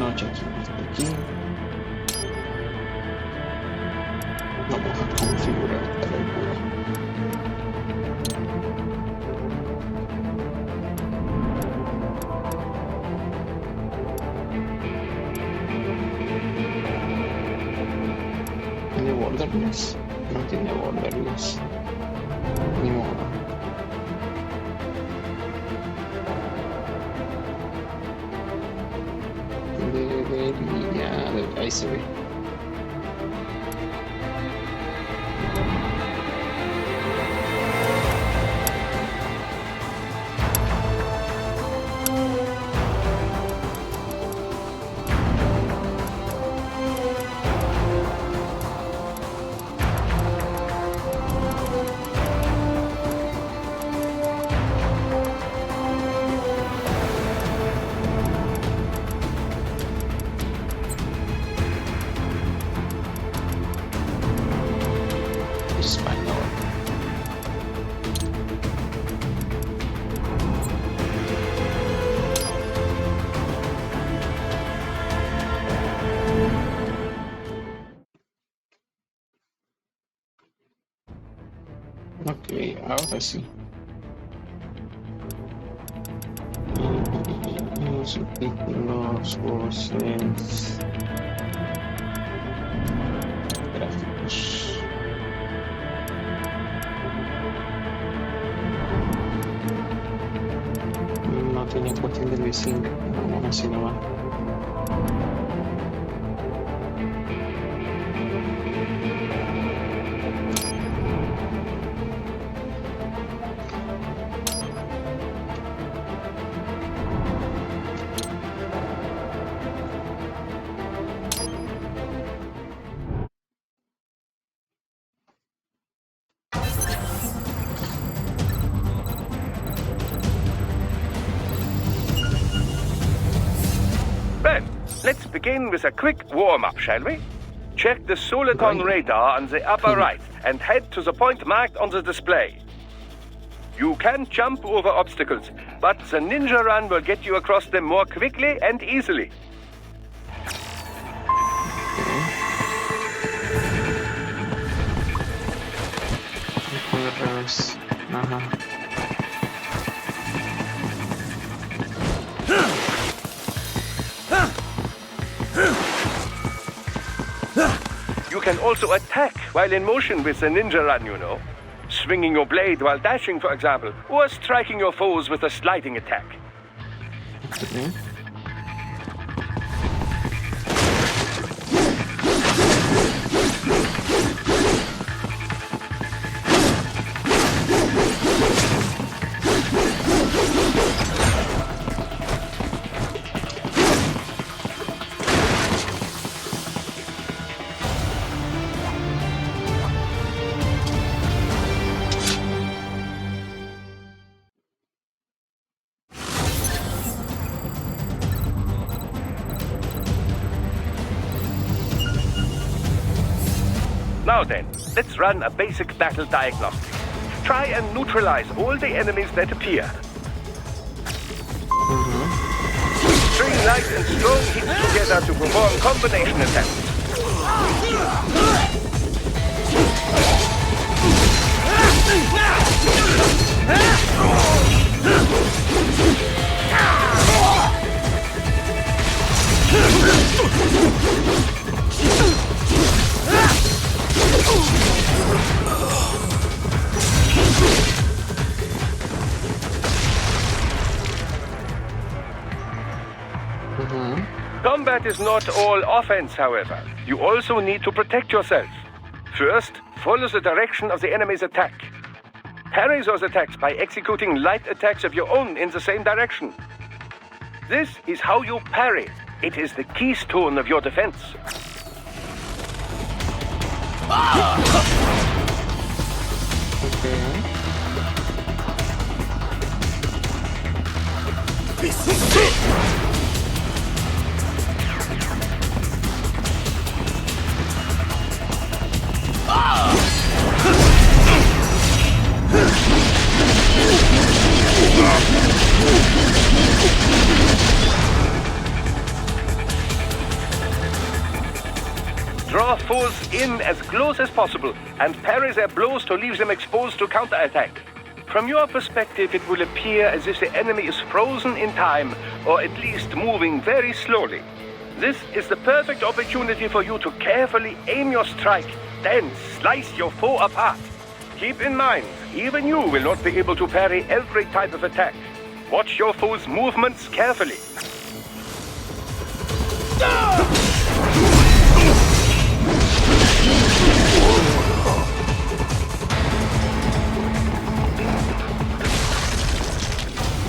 noche aquí. Vamos a configurar para el puedo. ¿Tiene borderless? No tiene borderless. Ni modo. Debería... Ahí se ve. Español. Ok, ahora sí. Subtítulos, voces, gráficos. No tiene cuestión del vecino. Vamos así nomás. Let's begin with a quick warm-up, shall we? Check the Soliton radar on the upper right and head to the point marked on the display. You can jump over obstacles, but the ninja run will get you across them more quickly and easily. You can also attack while in motion with the ninja run, you know. Swinging your blade while dashing, for example, or striking your foes with a sliding attack. Now then, let's run a basic battle diagnostic. Try and neutralize all the enemies that appear. String light and strong hits together to perform combination attacks. Combat is not all offense, however. You also need to protect yourself. First, follow the direction of the enemy's attack. Parry those attacks by executing light attacks of your own in the same direction. This is how you parry. It is the keystone of your defense. This is it! foes in as close as possible and parry their blows to leave them exposed to counterattack. From your perspective, it will appear as if the enemy is frozen in time, or at least moving very slowly. This is the perfect opportunity for you to carefully aim your strike, then slice your foe apart. Keep in mind, even you will not be able to parry every type of attack. Watch your foe's movements carefully.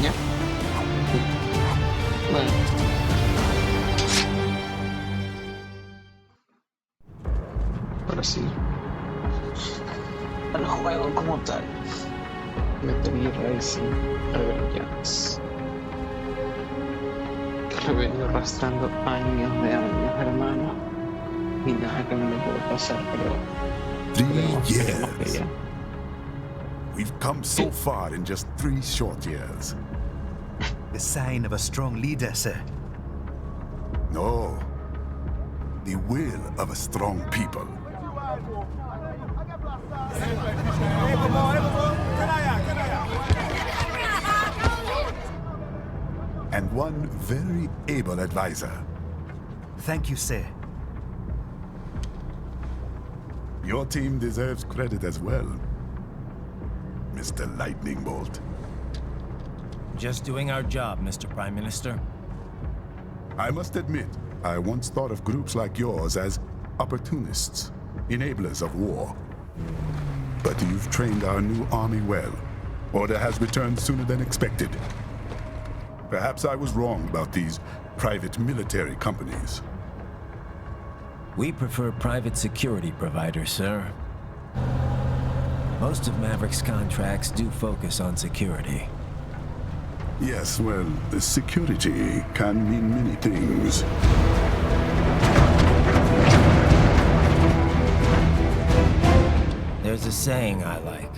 Ya. Bueno. Ahora sí. Al juego como tal. Metal Racing Veamos. Que lo vengo arrastrando años de años, hermano. Y nada que no lo puedo pasar, pero 3 que years. ya. We've come so far in just 3 short years. The sign of a strong leader, sir. No. The will of a strong people. And one very able advisor. Thank you, sir. Your team deserves credit as well, Mr. Lightning Bolt. Just doing our job, Mr. Prime Minister. I must admit, I once thought of groups like yours as opportunists, enablers of war. But you've trained our new army well. Order has returned sooner than expected. Perhaps I was wrong about these private military companies. We prefer private security providers, sir. Most of Maverick's contracts do focus on security. Yes, well, security can mean many things. There's a saying I like.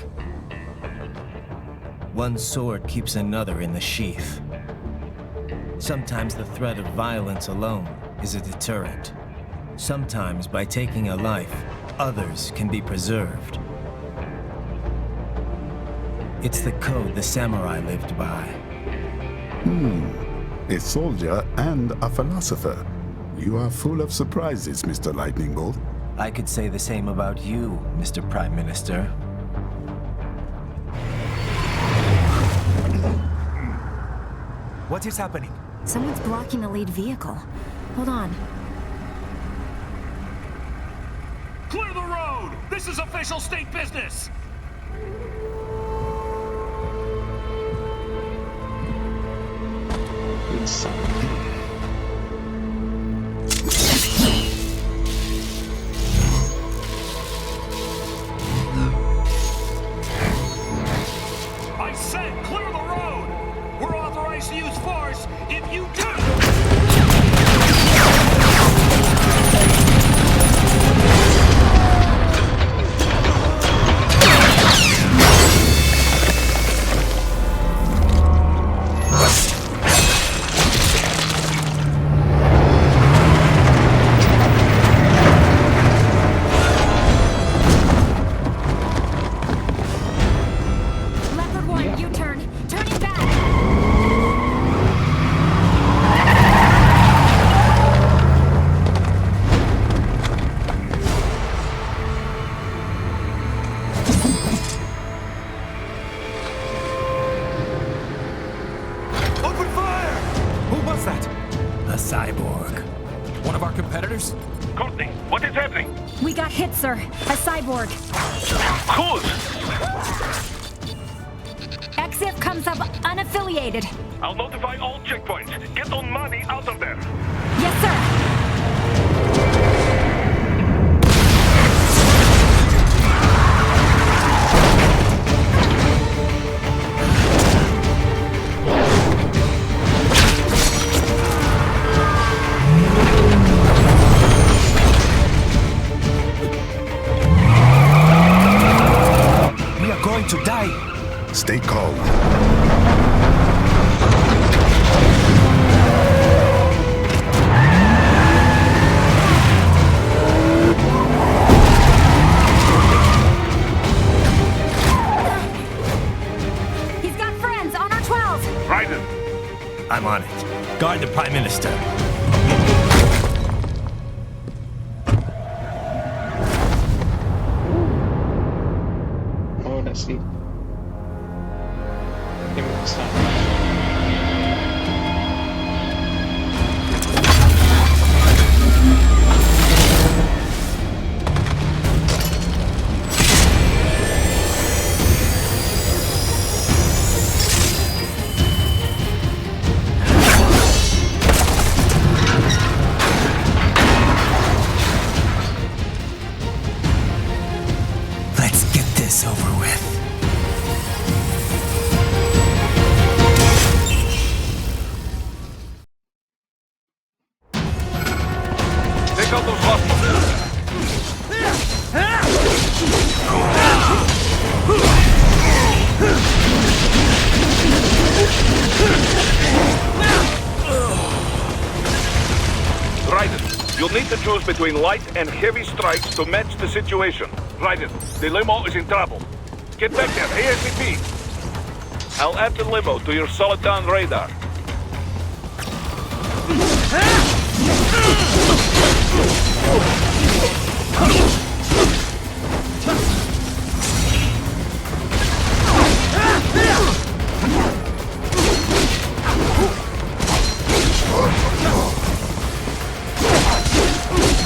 One sword keeps another in the sheath. Sometimes the threat of violence alone is a deterrent. Sometimes by taking a life, others can be preserved. It's the code the samurai lived by. A soldier and a philosopher. You are full of surprises, Mr. Lightning Bolt. I could say the same about you, Mr. Prime Minister. What is happening? Someone's blocking the lead vehicle. Hold on. Clear the road! This is official state business! Insane. I said clear the road! We're authorized to use force if you do! Leopard 1, U-turn. Turning back. Open fire! Who was that? A cyborg. One of our competitors? Courtney, what is happening? We got hit, sir. A cyborg. Cool! EXIF comes up unaffiliated. I'll notify all checkpoints. Get on money out of there. Yes, sir. We are going to die. Stay calm. I'm on it. Guard the Prime Minister. Ahora sí. Empezamos. Let's get this over with. Take out those hostiles. Raiden, you'll need to choose between light and heavy strikes to match the situation. Raiden, the limo is in trouble. Get back there, ASAP. I'll add the limo to your Soliton radar.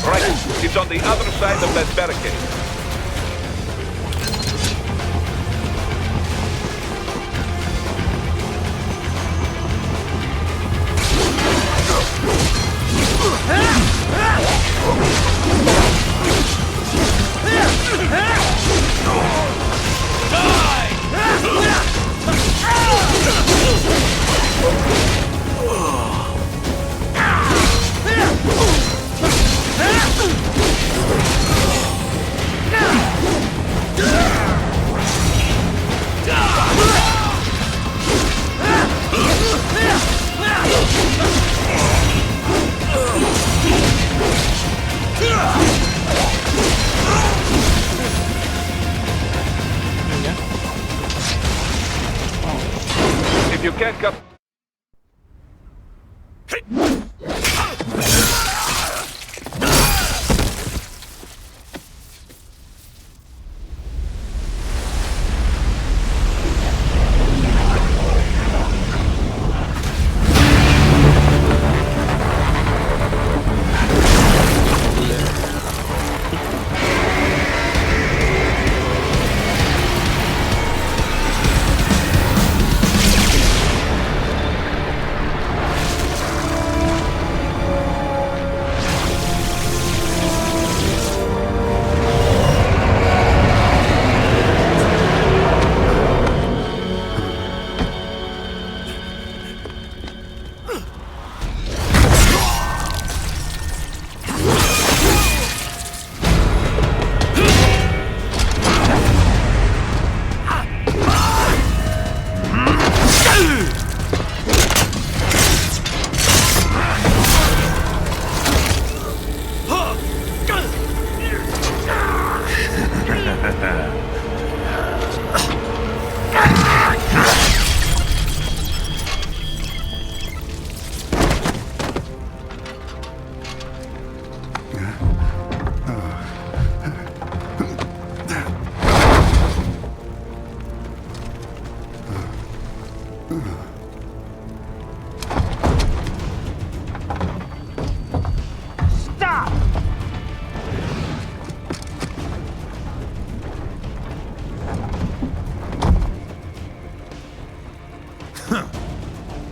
Right, it's on the other side of that barricade. If you can't come...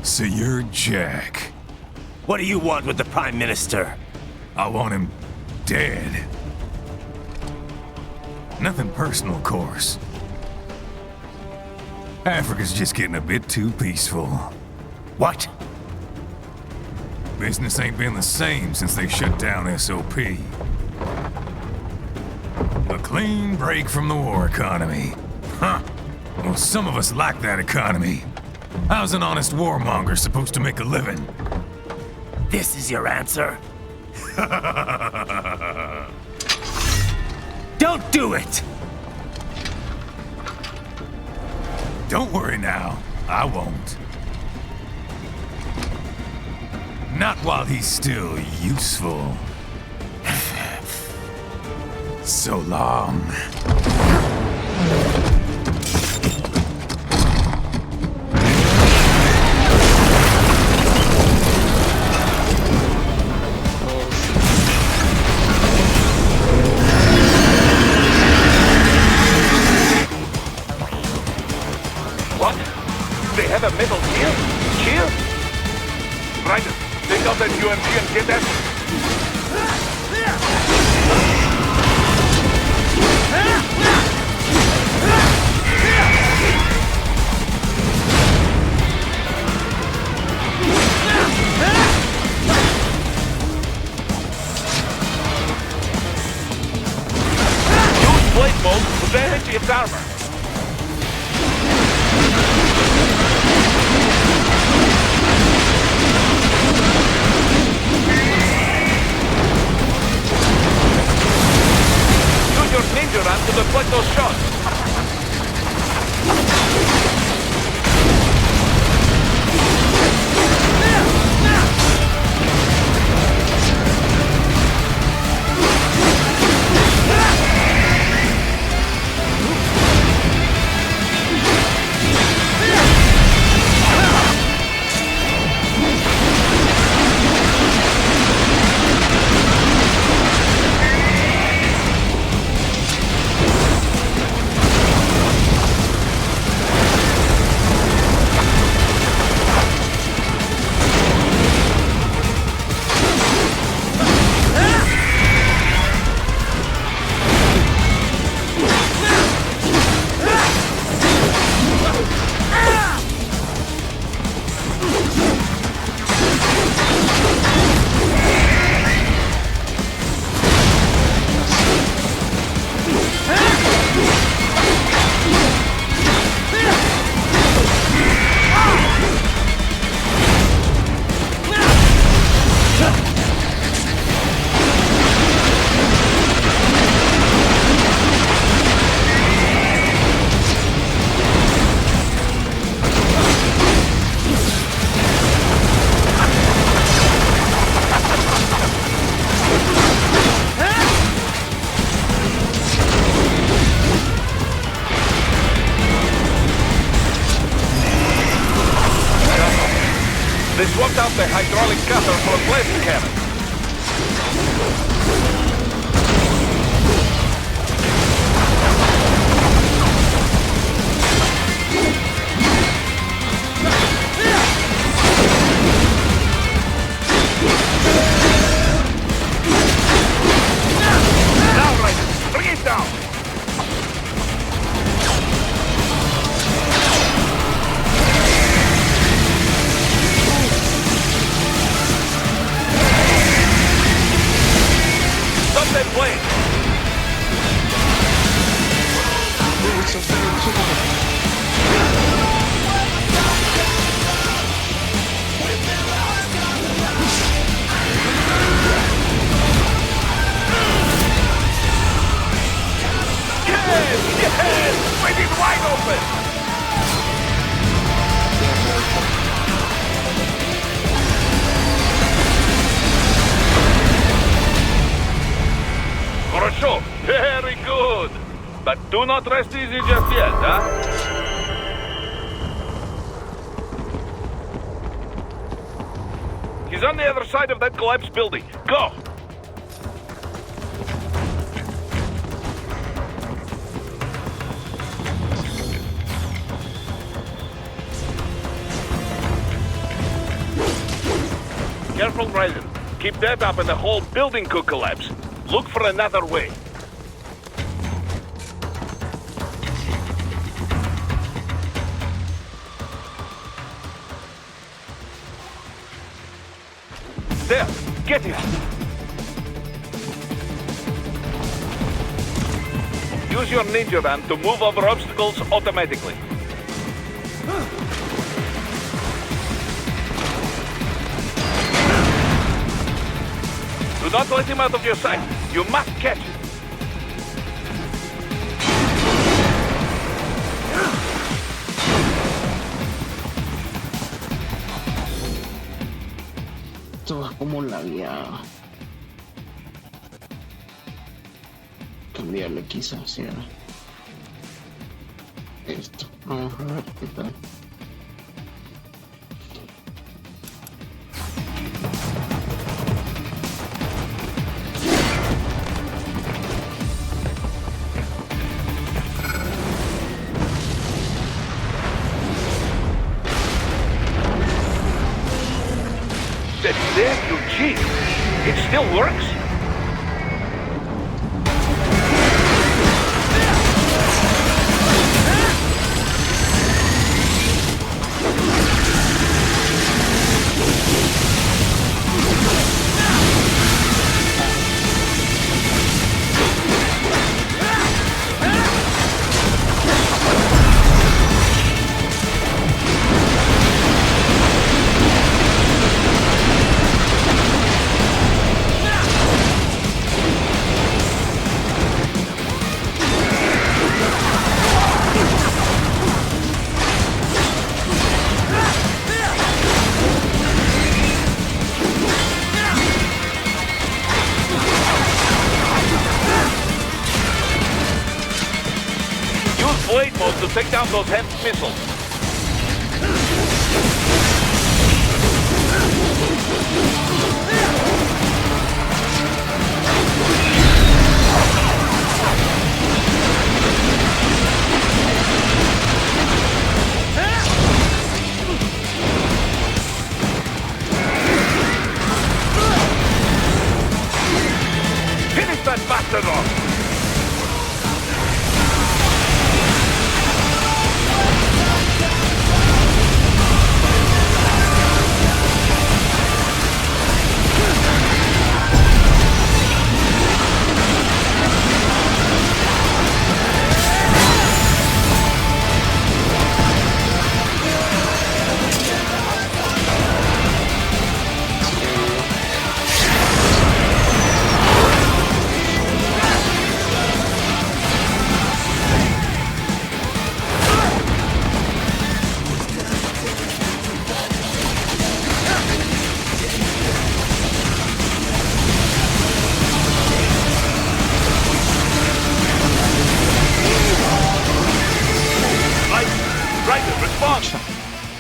So you're Jack. What do you want with the Prime Minister? I want him dead. Nothing personal, of course. Africa's just getting a bit too peaceful. What? Business ain't been the same since they shut down SOP. A clean break from the war economy. Huh. Well, some of us like that economy. How's an honest warmonger supposed to make a living? This is your answer? Don't do it! Don't worry now. I won't. Not while he's still useful. So long. What? They have a metal here? Here? Ryder, take out that UMP and get that. Use blade mode to damage its armor. Use your ninja run to deflect those shots. They swapped out the hydraulic cutter for a blast cannon. Now, Raiden, bring it down! Stop that plane! Yes! Yes! Waiting wide open! Хорошо, very good. But do not rest easy just yet, huh? He's on the other side of that collapsed building. Go! Careful, Raiden. Keep that up and the whole building could collapse. Look for another way. There! Get him! Use your ninja van to move over obstacles automatically. Do not let him out of your sight. You must catch him. esto va como lagueado. Cambiarle quizás hacia esto. Vamos a ver qué tal. That's there, you cheat. It still works? Blade mode to take down those HEMS missiles. Finish that bastard off!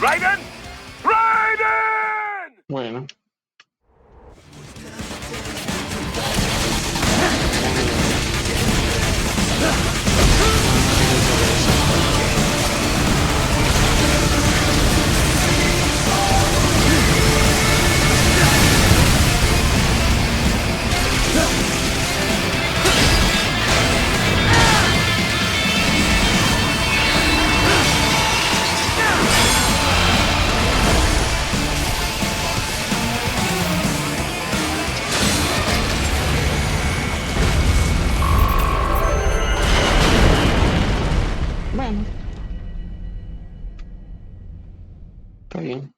Raiden! Raiden! Bueno. Bueno. Está bien.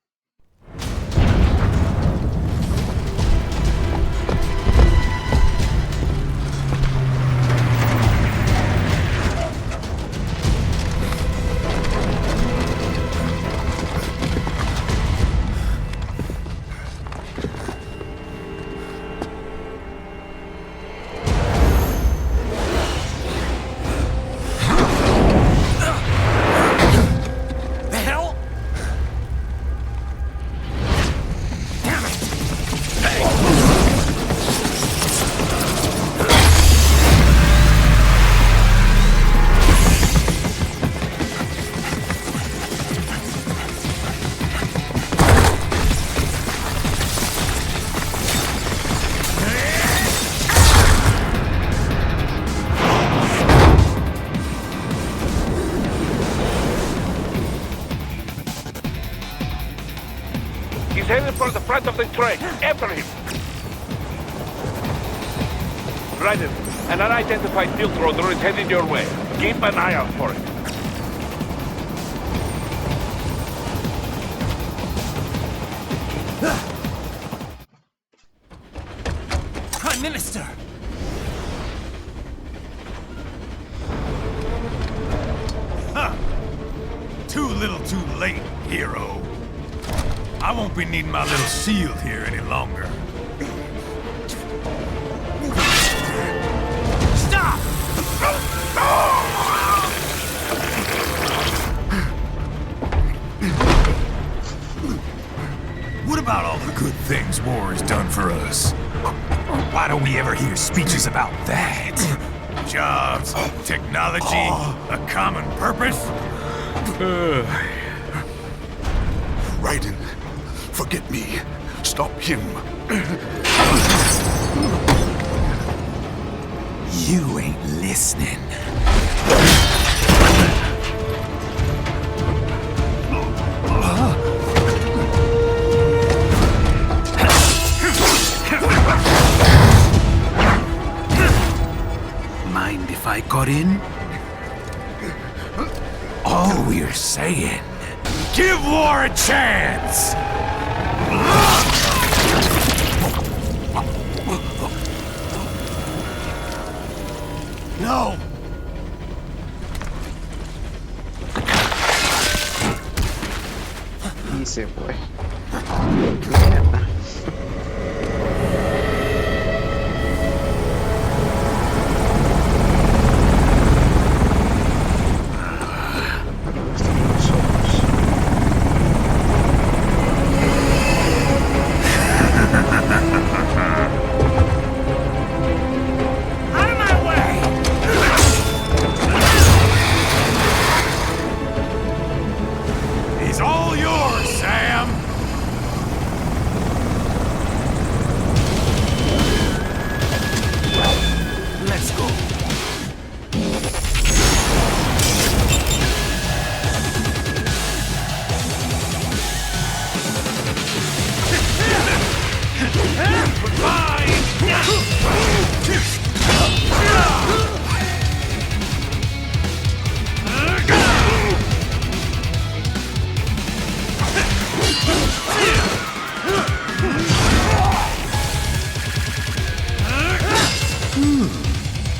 He's headed for the front of the train. After him. Raiden, an unidentified field roader is heading your way. Keep an eye out for it. Prime Minister! Huh. Too little too late, hero. I won't be needing my little shield here any longer. Stop! What about all the good things war has done for us? Why don't we ever hear speeches about that? Jobs, technology, a common purpose? Raiden, forget me. Stop him. You ain't listening. Mind if I cut in? All we're saying... Give war a chance! No! Y se fue. Mierda. He's all yours, Sam! Let's go.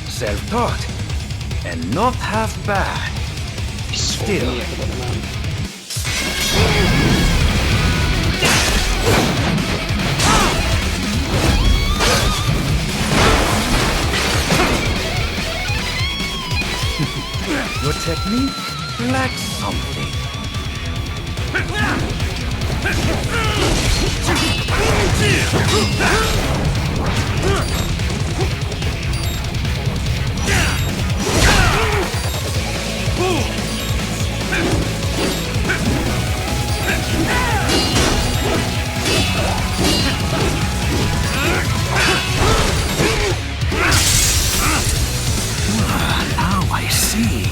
Self-taught. And not half bad. Still. Mierda, hermano. Your technique lacks something. Now I see.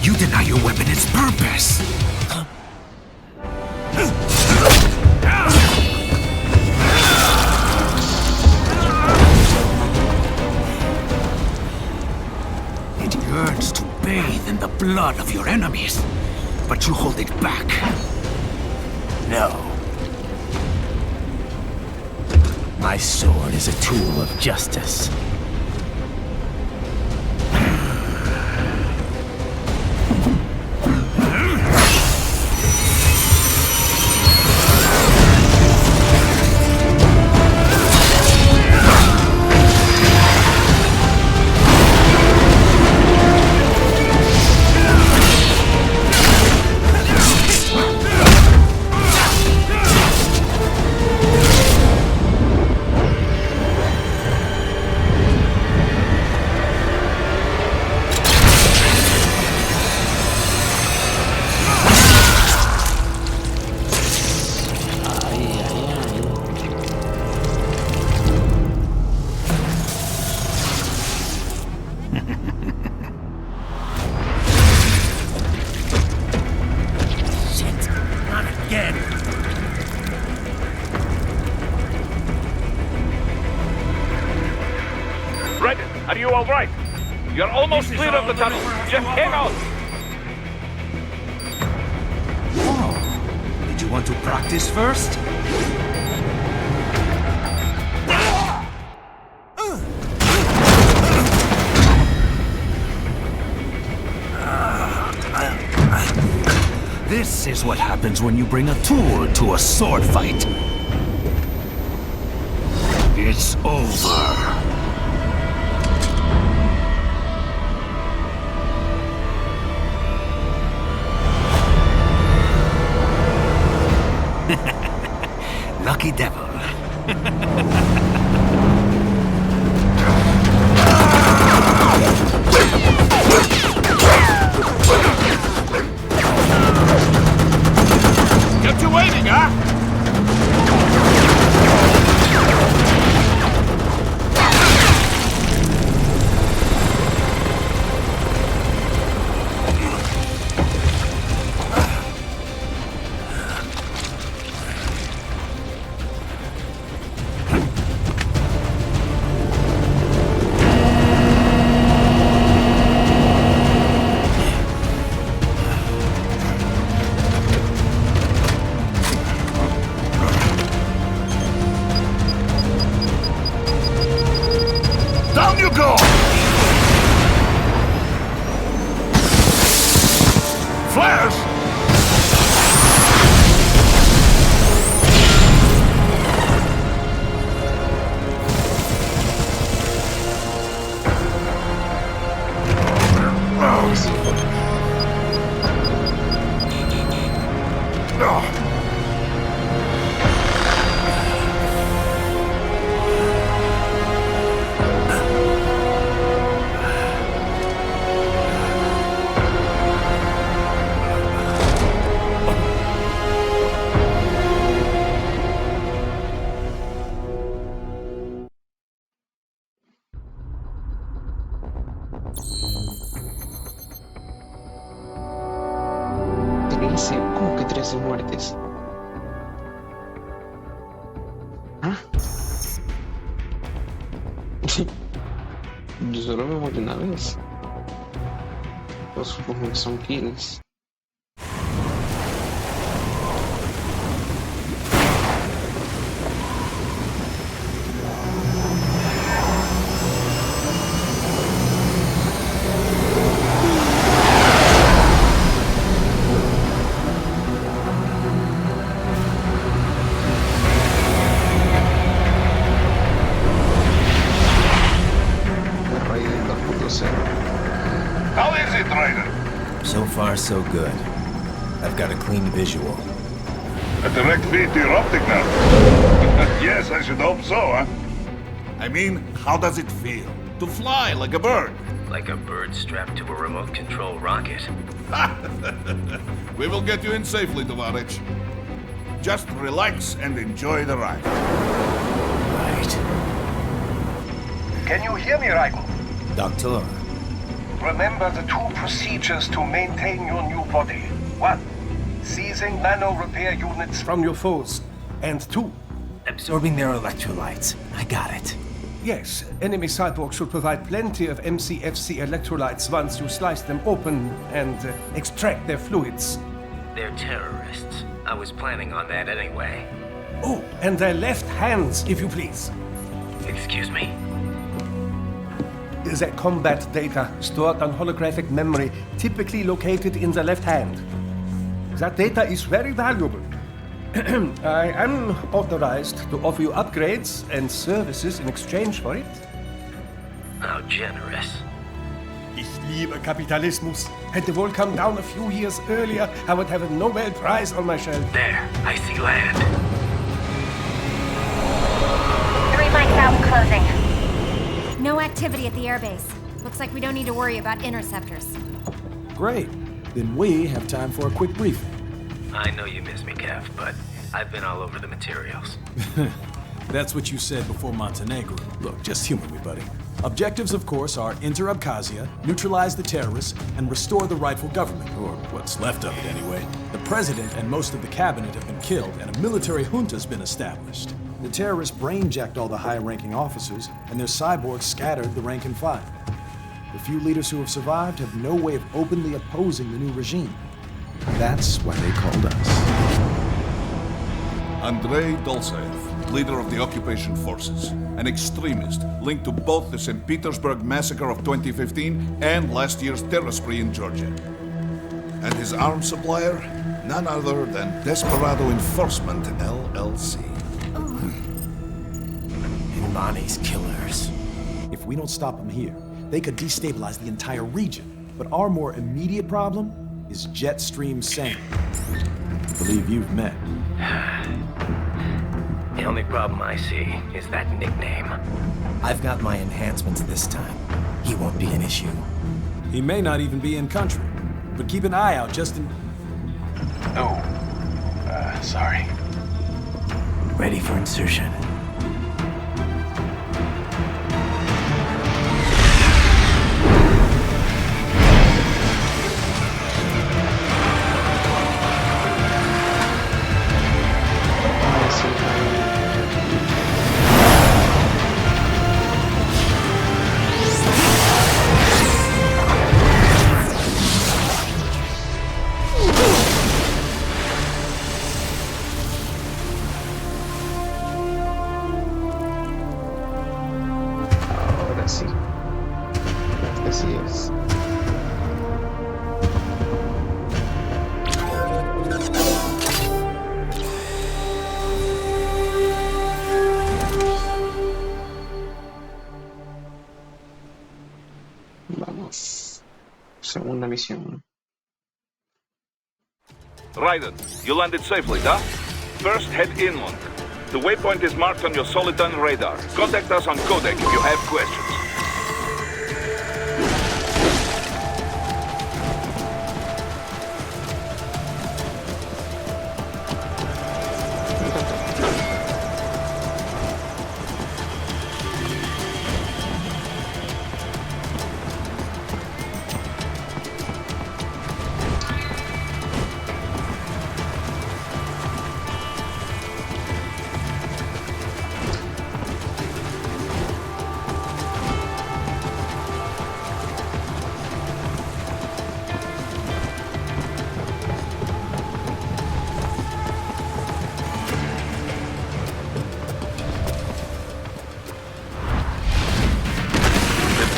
You deny your weapon its purpose. It yearns to bathe in the blood of your enemies, but you hold it back. No. My sword is a tool of justice. Are you all right? You're almost clear of the tunnel. Just hang on. Oh, did you want to practice first? This This is what happens when you bring a tool to a sword fight. It's over. Lucky devil. Kept you waiting, huh? Down you go! Flares! ¿Cómo que 13 muertes? ¿Ah? Yo solo me morí una vez. Pues supongo que son kills. How is it, Ryder? So far, so good. I've got a clean visual. A direct feed to your optic now. Yes, I should hope so, huh? I mean, how does it feel? To fly like a bird? Like a bird strapped to a remote control rocket. We will get you in safely, Tovarich. Just relax and enjoy the ride. Right. Can you hear me, Raiko? Doctor. Remember the two procedures to maintain your new body. 1. Seizing nano repair units From your foes. And 2. Absorbing their electrolytes. I got it. Yes, enemy cyborgs should provide plenty of MCFC electrolytes once you slice them open and extract their fluids. They're terrorists. I was planning on that anyway. Oh, and their left hands, if you please. Excuse me? Their combat data stored on holographic memory, typically located in the left hand. That data is very valuable. I am authorized to offer you upgrades and services in exchange for it. How generous. Ich liebe Kapitalismus. Had the wall come down a few years earlier, I would have a Nobel Prize on my shelf. There, I see land. 3 mics out, closing. No activity at the airbase. Looks like we don't need to worry about interceptors. Great. Then we have time for a quick briefing. I know you miss me, Kev, but I've been all over the materials. That's what you said before Montenegro. Look, just humor me, buddy. Objectives, of course, are enter Abkhazia, neutralize the terrorists, and restore the rightful government, or what's left of it anyway. The president and most of the cabinet have been killed, and a military junta's been established. The terrorists brain-jacked all the high-ranking officers, and their cyborgs scattered the rank and file. The few leaders who have survived have no way of openly opposing the new regime. That's why they called us. Andrei Dolzaev, leader of the occupation forces, an extremist linked to both the St. Petersburg massacre of 2015 and last year's terror spree in Georgia. And his arms supplier, None other than Desperado Enforcement, LLC. Bonnie's killers. If we don't stop them here, they could destabilize the entire region. But our more immediate problem is Jetstream Sane. I believe you've met. The only problem I see is that nickname. I've got my enhancements this time. He won't be an issue. He may not even be in country, but keep an eye out just in... Oh, sorry. Ready for insertion. Así es. Vamos. Segunda misión. Raiden, you landed safely, huh? First, head inland. The waypoint is marked on your Soliton radar. Contact us on codec if you have questions.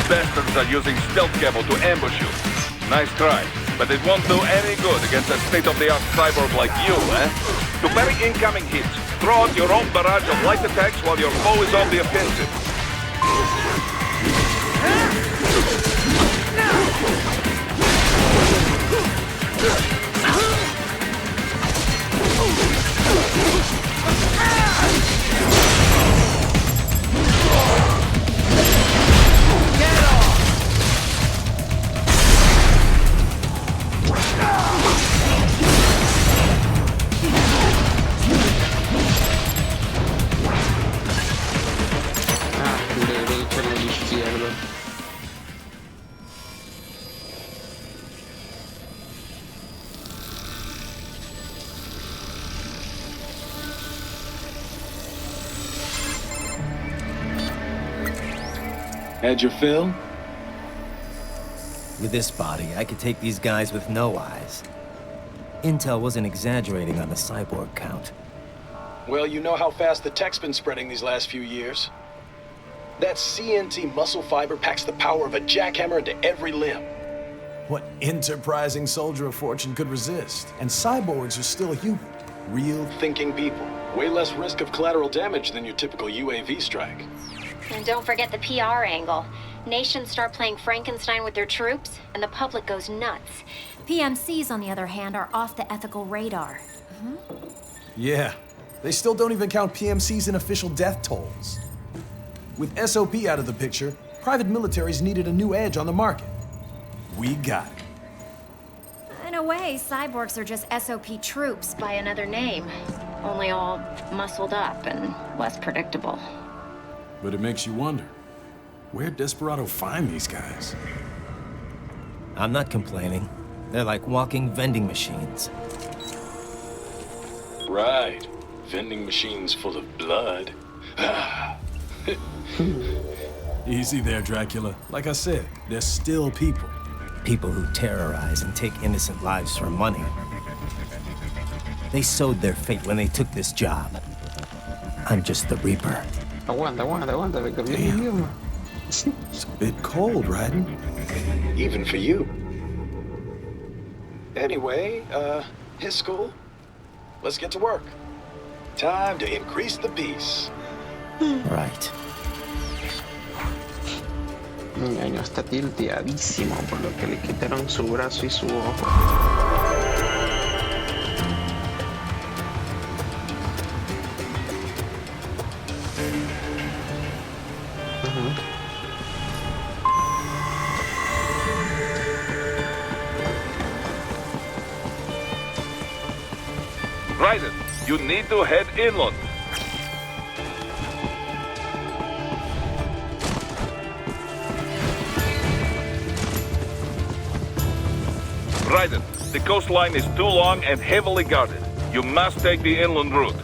Bastards are using stealth cable to ambush you. Nice try, but it won't do any good against a state-of-the-art cyborg like you, eh? To parry incoming hits, throw out your own barrage of light attacks while your foe is on the offensive. Had your fill? With this body, I could take these guys with no eyes. Intel wasn't exaggerating on the cyborg count. Well, you know how fast the tech's been spreading these last few years. That CNT muscle fiber packs the power of a jackhammer into every limb. What enterprising soldier of fortune could resist? And cyborgs are still human. Real Thinking people. Way less risk of collateral damage than your typical UAV strike. And don't forget the PR angle. Nations start playing Frankenstein with their troops, and the public goes nuts. PMCs, on the other hand, are off the ethical radar. Yeah, they still don't even count PMCs in official death tolls. With SOP out of the picture, private militaries needed a new edge on the market. We got it. In a way, cyborgs are just SOP troops by another name. Only all muscled up and less predictable. But it makes you wonder, where'd Desperado find these guys? I'm not complaining. They're like walking vending machines. Right. Vending machines full of blood. Easy there, Dracula. Like I said, they're still people. People who terrorize and take innocent lives for money. They sowed their fate when they took this job. I'm just the Reaper. Aguanta, porque Damn. It's a bit cold, Raiden. Even for you. Anyway, His school? Let's get to work. Time to increase the peace. Right. Mi ñaño está tilteadísimo por lo que le quitaron su brazo y su ojo. Raiden, you need to head inland. Raiden, the coastline is too long and heavily guarded. You must take the inland route.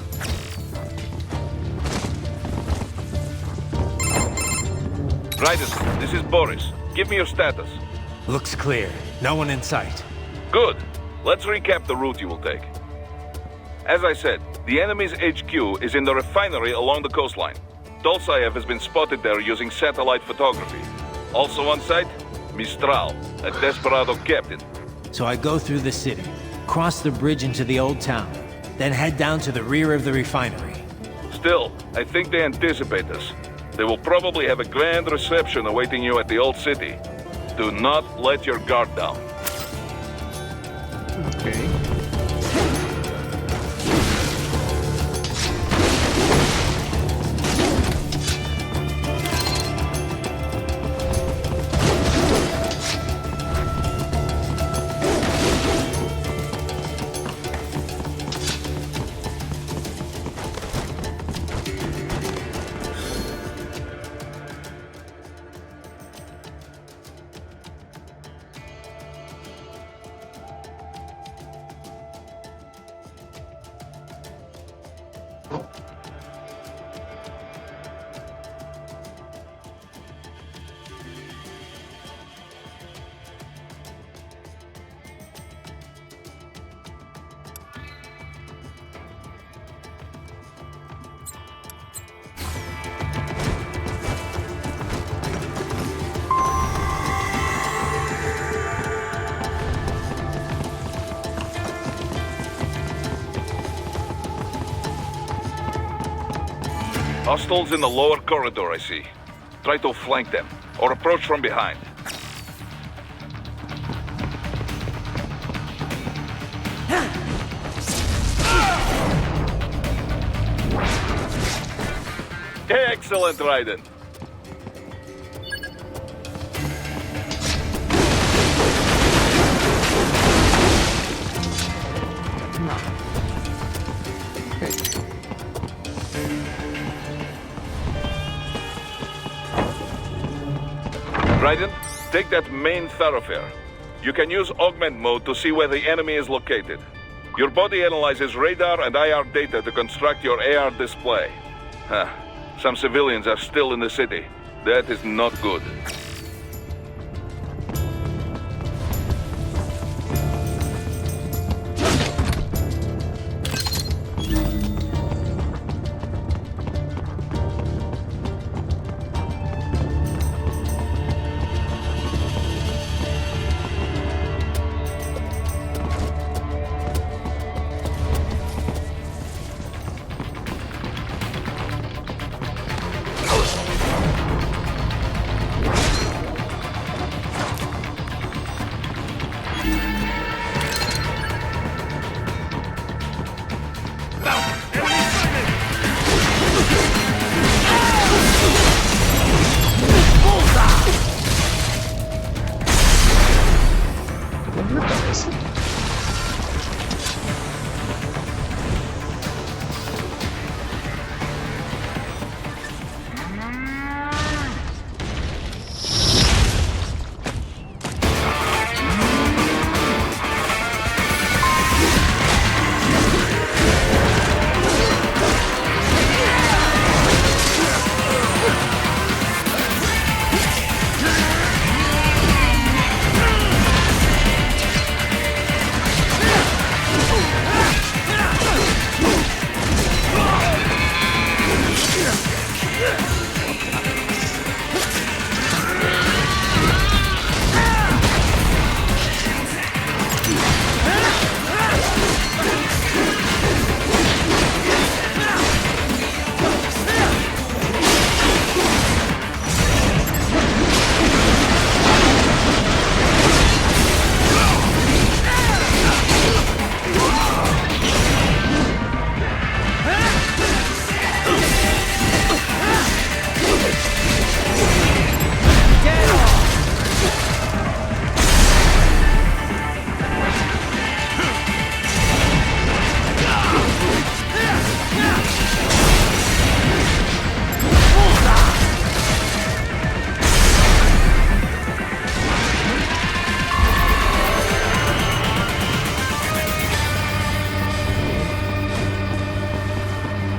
Raiden, this is Boris. Give me your status. Looks clear. No one in sight. Good. Let's recap the route you will take. As I said, the enemy's HQ is in the refinery along the coastline. Dolzaev has been spotted there using satellite photography. Also on site, Mistral, a desperado captain. So I go through the city, cross the bridge into the old town, then head down to the rear of the refinery. Still, I think they anticipate us. They will probably have a grand reception awaiting you at the old city. Do not let your guard down. Okay. Hostiles in the lower corridor, I see. Try to flank them, or approach from behind. Excellent, Raiden. Raiden, take that main thoroughfare. You can use augment mode to see where the enemy is located. Your body analyzes radar and IR data to construct your AR display. Huh. Some civilians are still in the city. That is not good.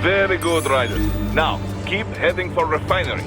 Very good, riders. Now, keep heading for refinery.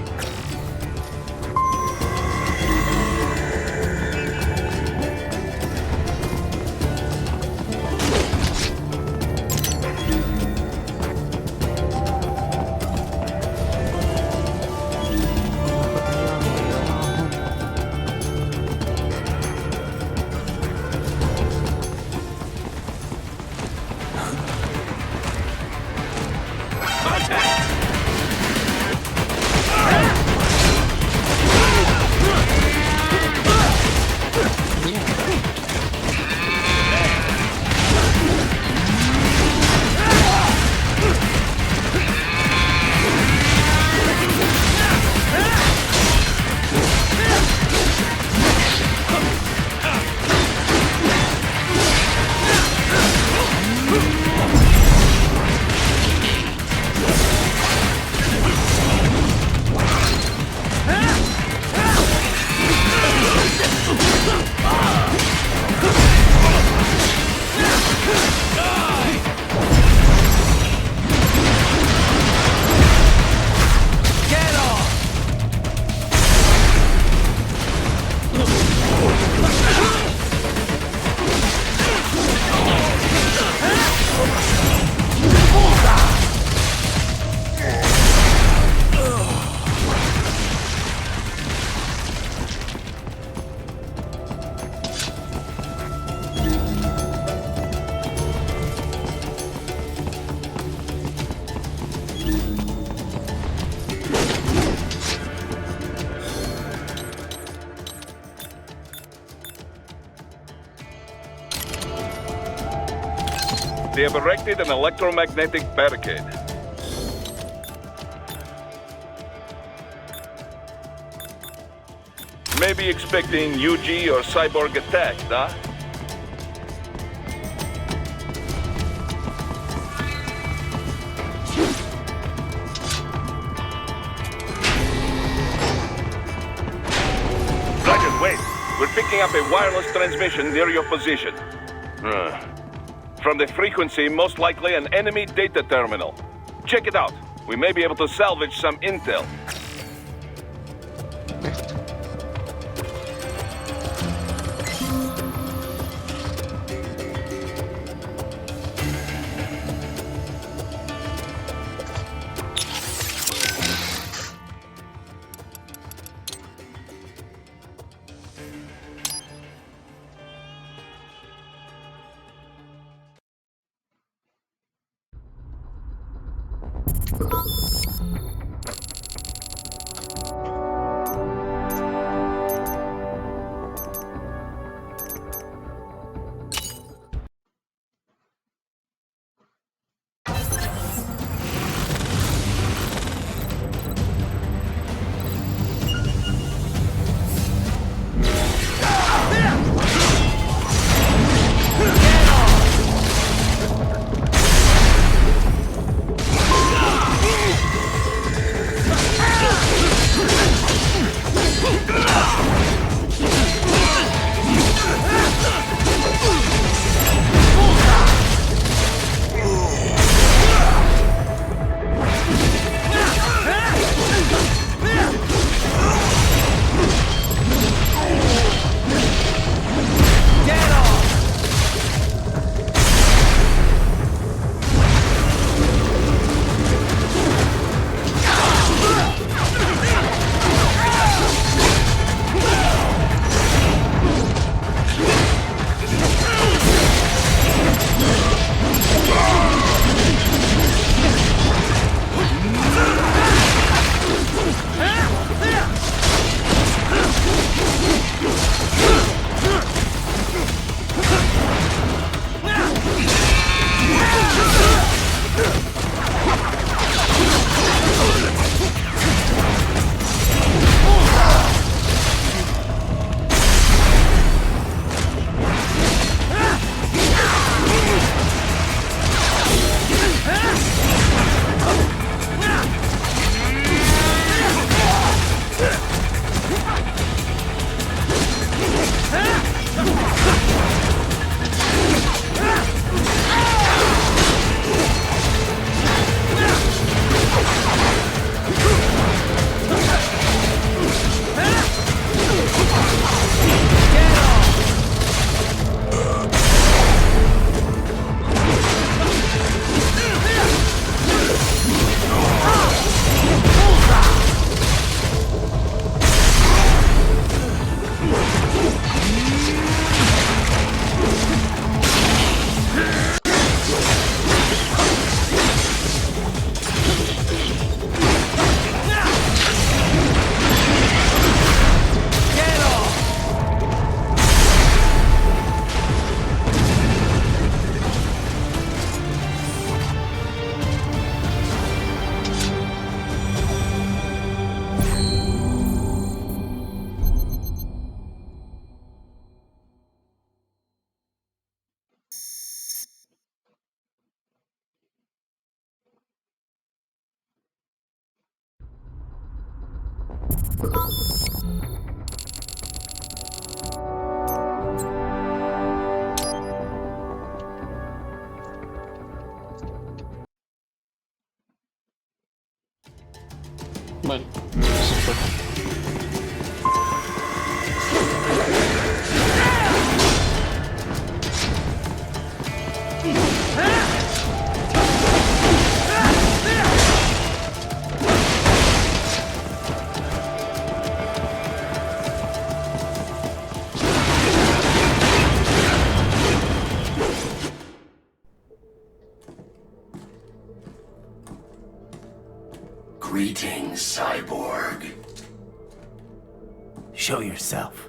They have erected an electromagnetic barricade. Maybe expecting UG or cyborg attack, huh? Roger, wait. We're picking up a wireless transmission near your position. From the frequency, most likely an enemy data terminal. Check it out. We may be able to salvage some intel. Bueno, eso fue. Greetings, cyborg. Show yourself.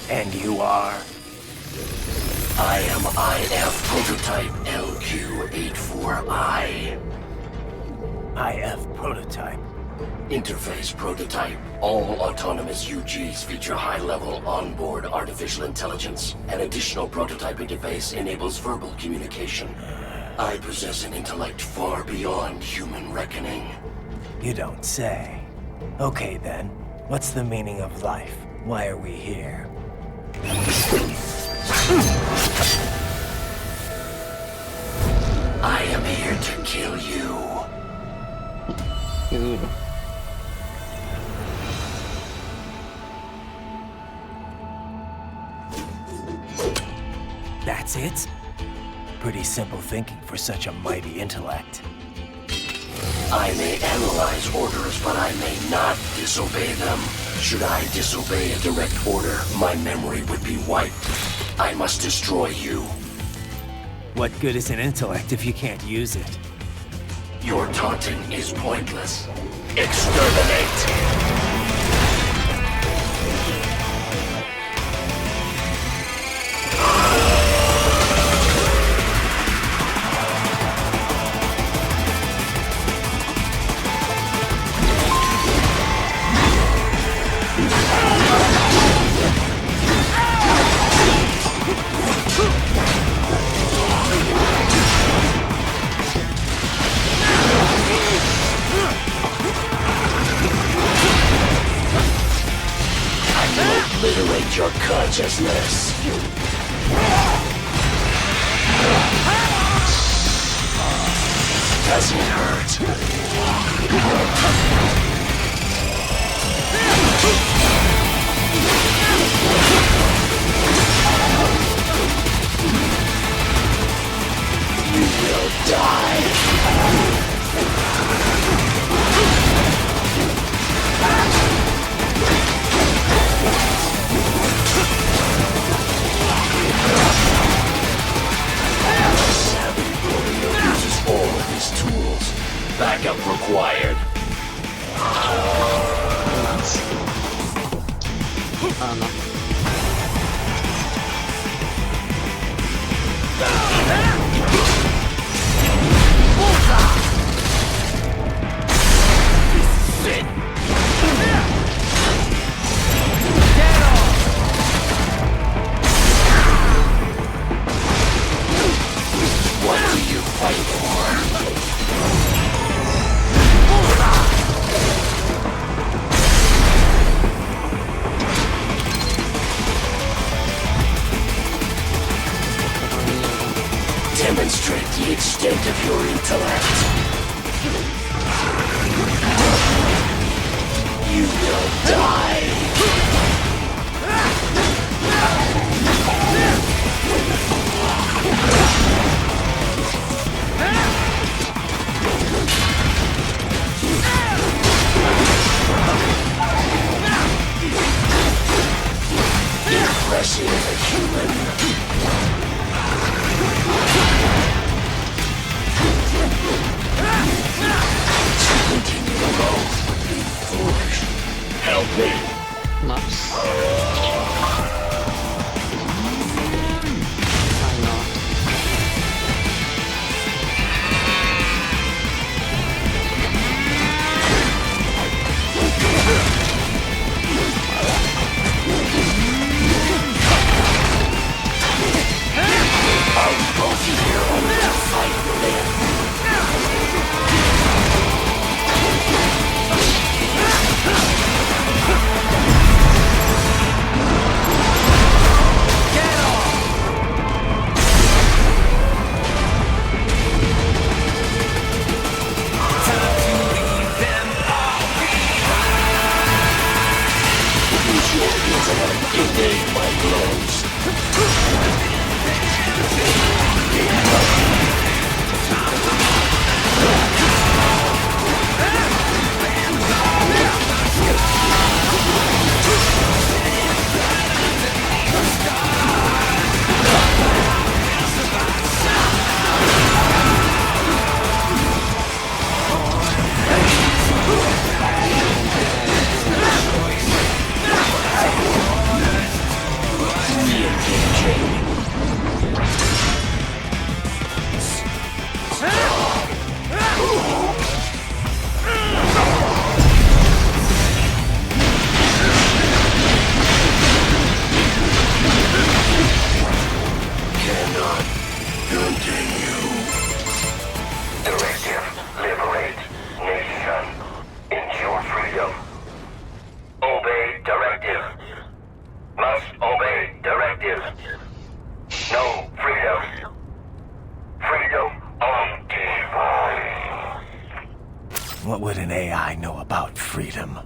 And you are? I am IF Prototype LQ84I. IF Prototype. Interface Prototype. All autonomous UGs feature high-level onboard artificial intelligence. An additional prototype interface enables verbal communication. I possess an intellect far beyond human reckoning. You don't say. Okay then, what's the meaning of life? Why are we here? I am here to kill you. Qué duro. That's it? Pretty simple thinking for such a mighty intellect. I may analyze orders, but I may not disobey them. Should I disobey a direct order, my memory would be wiped. I must destroy you. What good is an intellect if you can't use it? Your taunting is pointless. Exterminate! Obliterate your consciousness. Doesn't hurt. You will die. Uses all of his tools. Backup required. No. What do you fight for? Demonstrate the extent of your intellect. You will die. Impressive human. Continue alone would be foolish. Help me. Nice. Evade my blows. What would an AI know about freedom?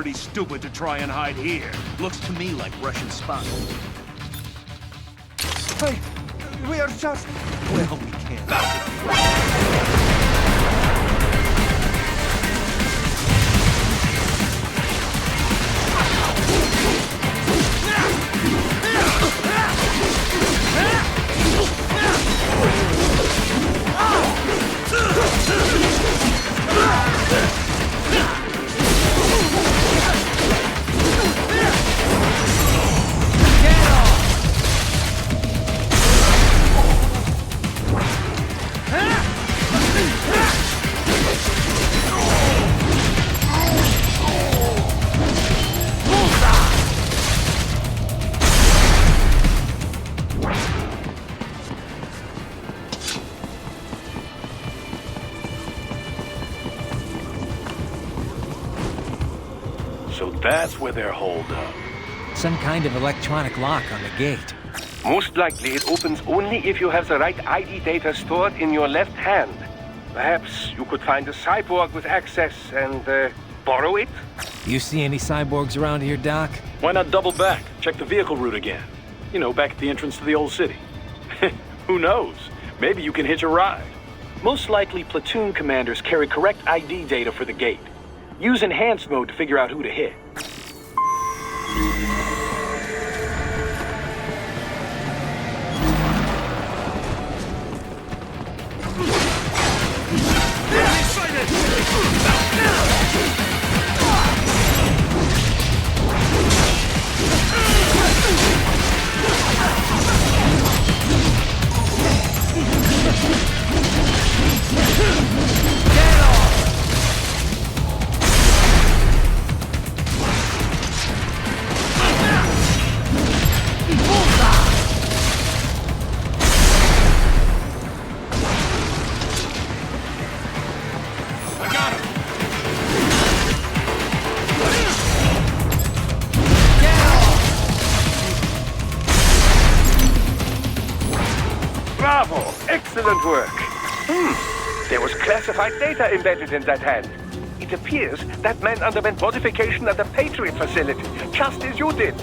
pretty stupid to try and hide here. Looks to me like Russian spies. Hey, we are just... Well, we can't. So that's where they're holed up. Some kind of electronic lock on the gate. Most likely it opens only if you have the right ID data stored in your left hand. Perhaps you could find a cyborg with access and borrow it? You see any cyborgs around here, Doc? Why not double back? Check the vehicle route again. You know, back at the entrance to the old city. Who knows? Maybe you can hitch a ride. Most likely, platoon commanders carry correct ID data for the gate. Use enhanced mode to figure out who to hit. Bravo! Excellent work! There was classified data embedded in that hand. It appears that man underwent modification at the Patriot facility, just as you did.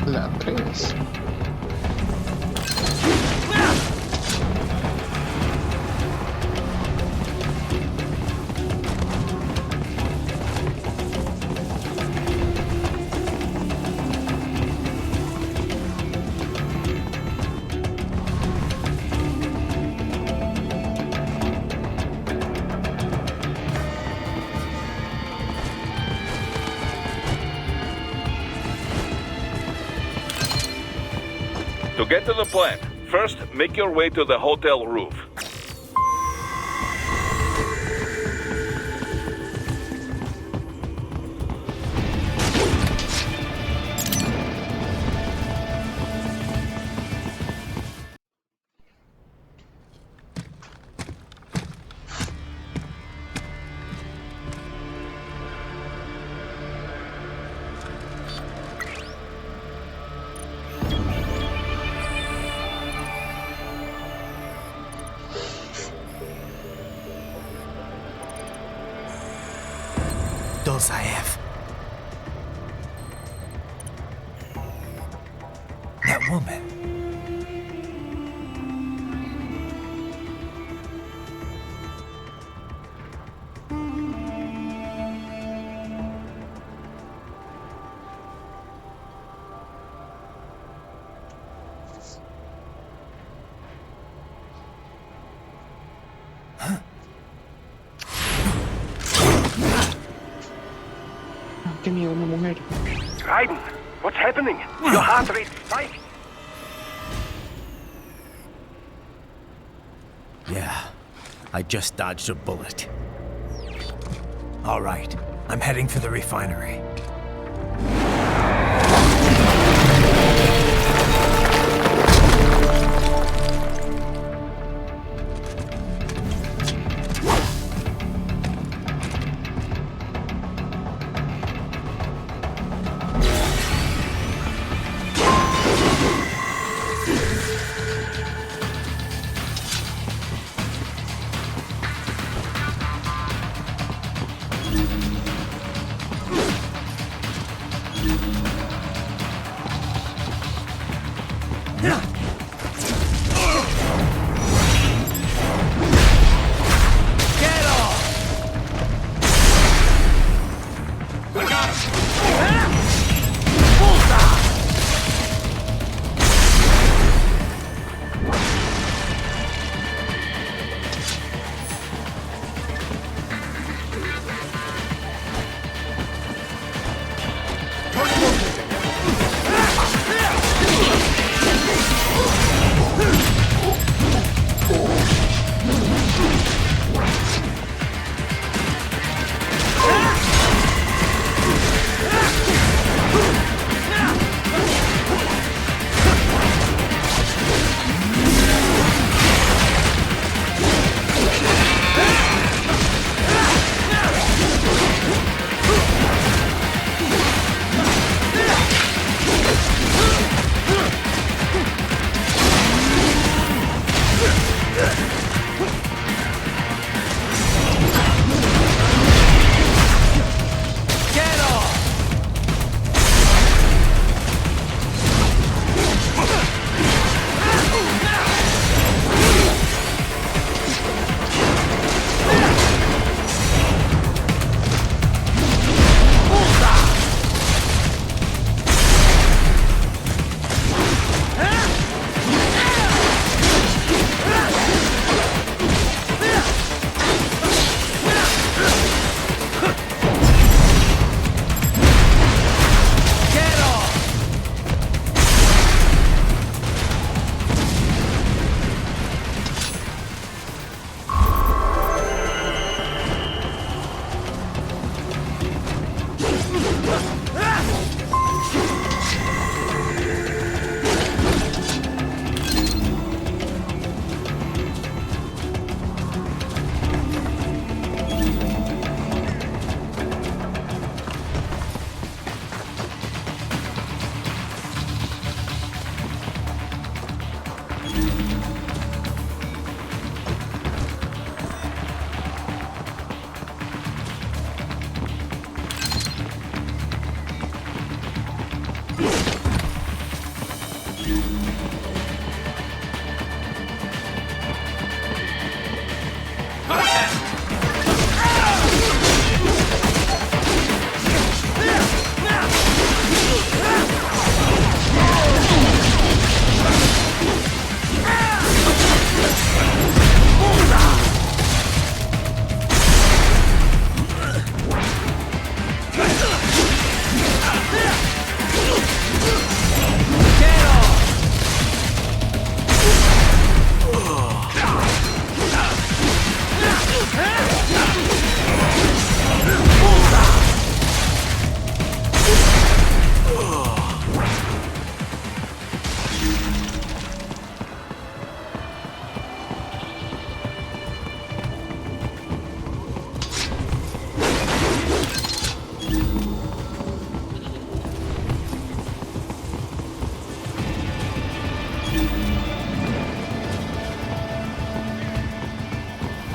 La 3. To get to the plant, First, make your way to the hotel roof. Dolzaev. That woman. Qué miedo, una mujer. Raiden, what's happening? Your heart rate spiked. Yeah, I just dodged a bullet. All right, I'm heading for the refinery.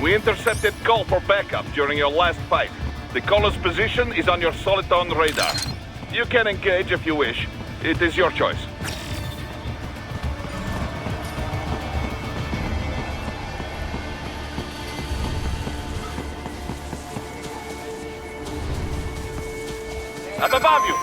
We intercepted call for backup during your last fight. The caller's position is on your Soliton radar. You can engage if you wish. It is your choice. Up above you!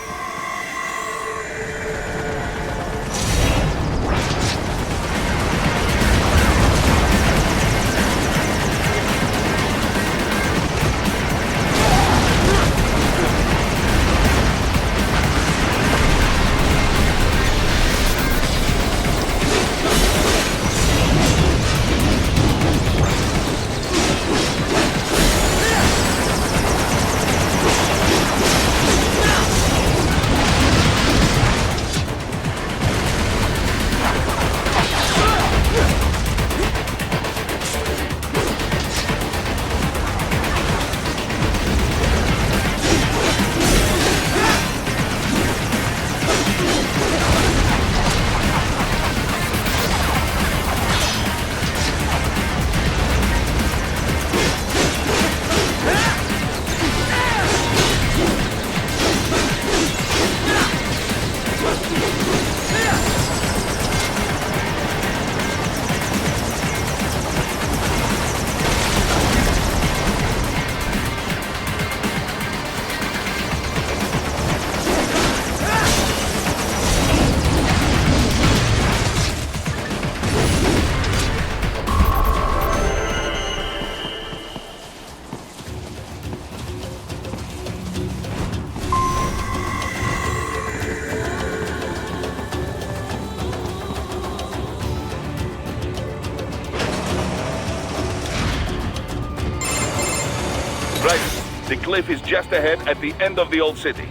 The cliff is just ahead at the end of the old city.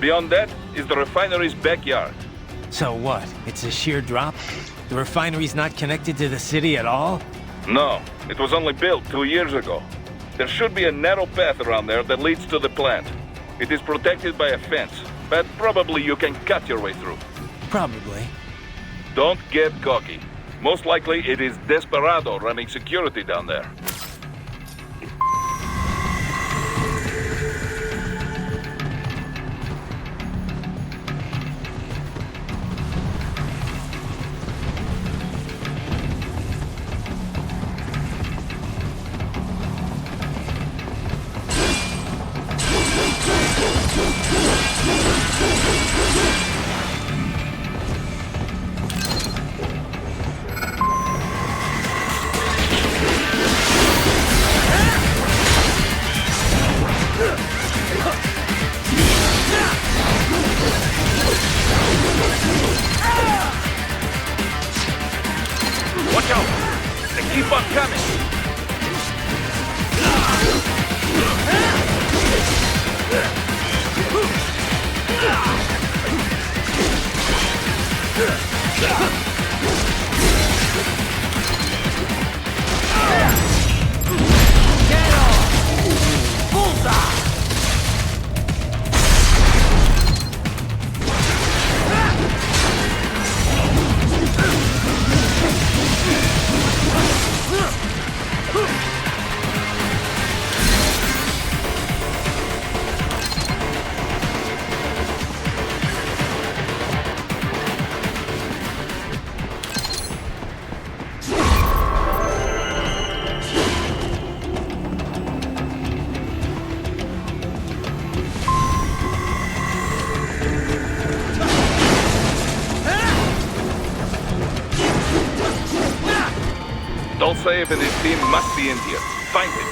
Beyond that is the refinery's backyard. So what? It's a sheer drop? The refinery's not connected to the city at all? No, it was only built 2 years ago. There should be a narrow path around there that leads to the plant. It is protected by a fence, but probably you can cut your way through. Probably. Don't get cocky. Most likely it is Desperado running security down there. Watch out! They keep on coming! Get off! Bullseye! Dolcev and his team must be in here. Find him.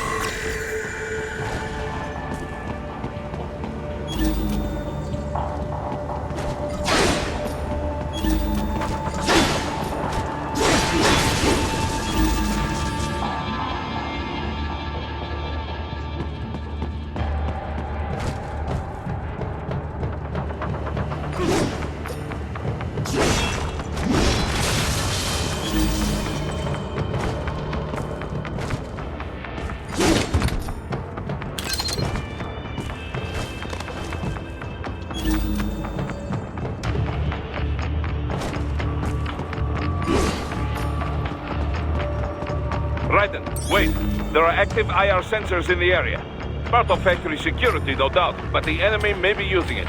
Raiden, wait! There are active IR sensors in the area. Part of factory security, no doubt, but the enemy may be using it.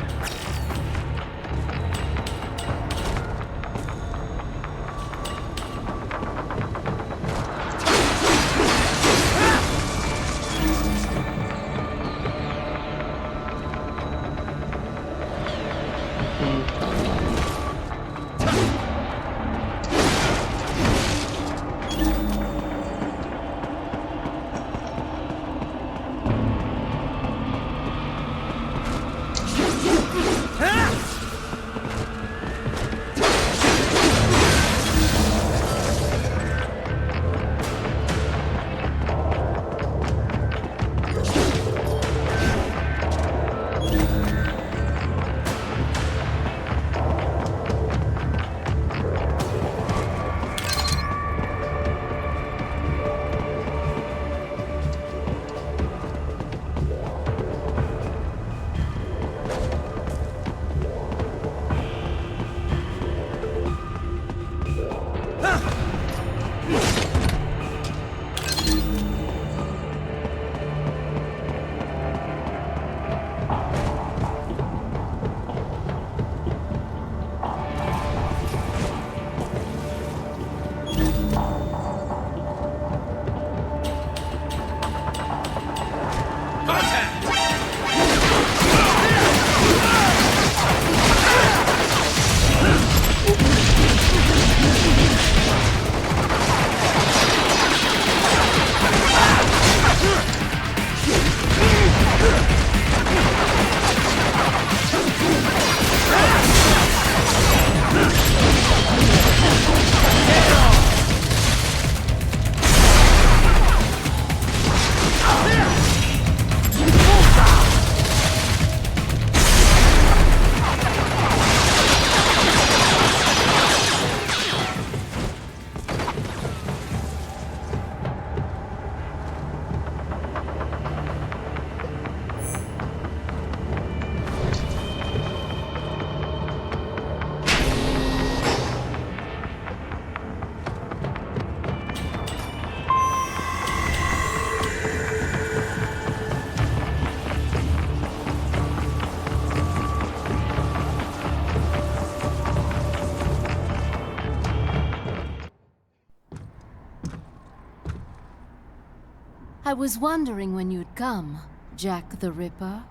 I was wondering when you'd come, Jack the Ripper.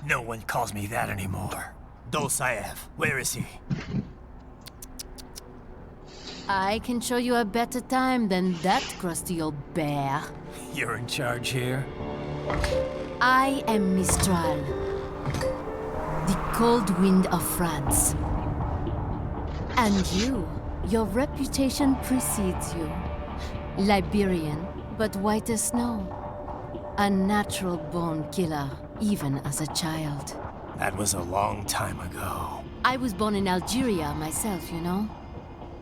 No one calls me that anymore. Dosaev, where is he? I can show you a better time than that crusty old bear. You're in charge here? I am Mistral, the cold wind of France. And you, your reputation precedes you. Liberian, but white as snow. A natural-born killer, even as a child. That was a long time ago. I was born in Algeria myself, you know?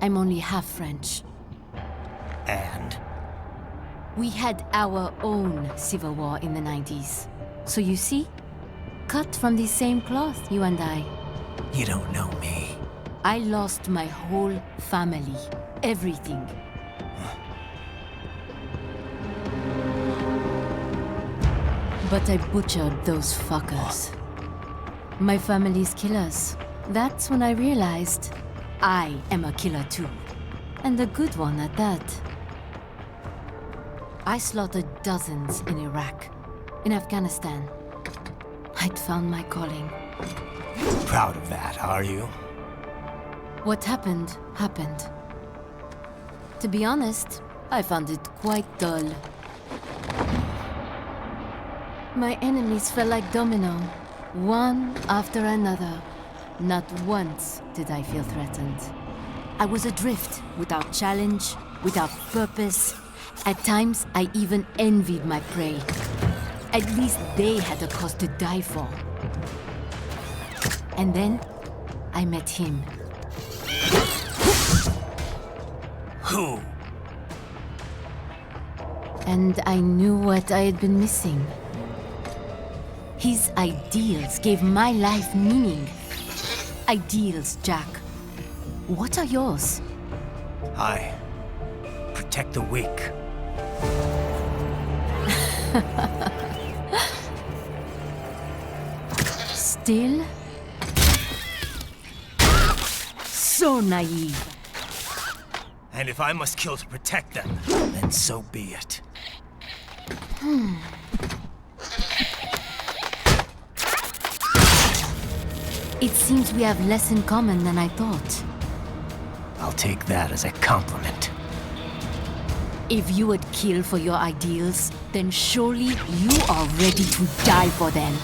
I'm only half French. And? We had our own civil war in the 90s. So you see? Cut from the same cloth, you and I. You don't know me. I lost my whole family. Everything. But I butchered those fuckers. My family's killers. That's when I realized I am a killer too. And a good one at that. I slaughtered dozens in Iraq, in Afghanistan. I'd found my calling. Proud of that, are you? What happened, happened. To be honest, I found it quite dull. My enemies fell like domino, one after another. Not once did I feel threatened. I was adrift, without challenge, without purpose. At times, I even envied my prey. At least they had a cause to die for. And then, I met him. Who? And I knew what I had been missing. His ideals gave my life meaning. Ideals, Jack. What are yours? I protect the weak. Still? So naive. And if I must kill to protect them, then so be it. It seems we have less in common than I thought. I'll take that as a compliment. If you would kill for your ideals, then surely you are ready to die for them.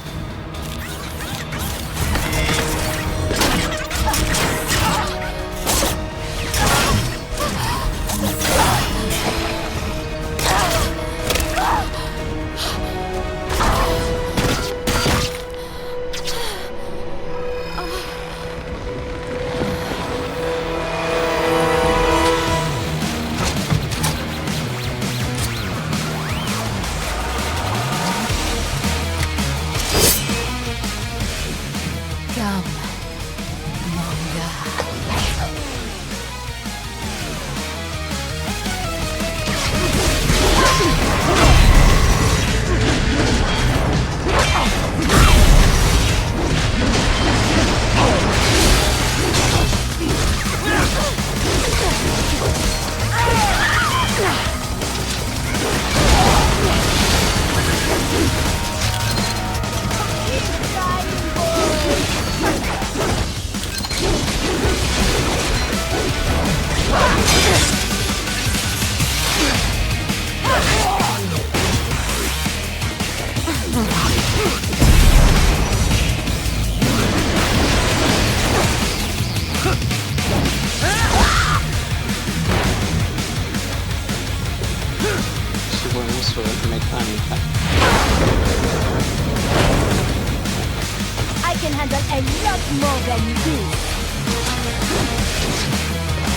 I can handle a lot more than this.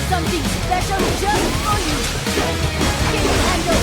Something special just for you. Can you handle